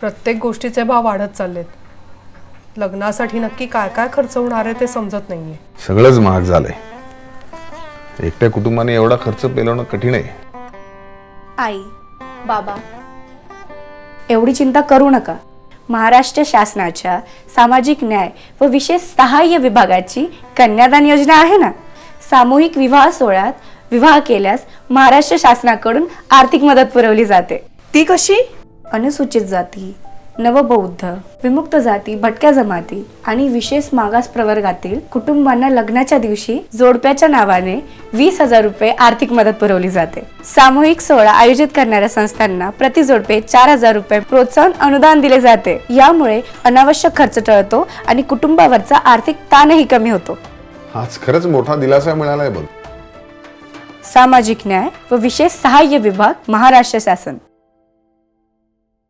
प्रत्येक गोष्टीचे भाव वाढत चाललेत. लग्नासाठी नक्की काय काय खर्च होणार आहे ते समजत नाहीये. सगळंच महाग झालंय. एकट्या कुटुंबाने एवढा खर्च पेलवणं कठीण आहे. आई, बाबा, एवढी चिंता करू नका. महाराष्ट्र शासनाच्या सामाजिक न्याय व विशेष सहाय्य विभागाची कन्यादान योजना आहे ना. सामूहिक विवाह सोहळ्यात विवाह केल्यास महाराष्ट्र शासनाकडून आर्थिक मदत पुरवली जाते. ती कशी? अनुसूचित जाती, नवबौद्ध, विमुक्त जाती, भटक्या जमाती आणि विशेष मागास प्रवर्गातील कुटुंबांना लग्नाच्या दिवशी जोडप्याच्या नावाने 20,000 रुपये आर्थिक मदत पुरवली जाते. सामूहिक सोहळा आयोजित करणाऱ्या संस्थांना प्रति जोडपे 4,000 रुपये प्रोत्साहन अनुदान दिले जाते. यामुळे अनावश्यक खर्च टळतो आणि कुटुंबावरचा आर्थिक ताणही कमी होतो. आज खरंच मोठा दिलासा मिळालाय बघ. सामाजिक न्याय व विशेष सहाय्य विभाग, महाराष्ट्र शासन.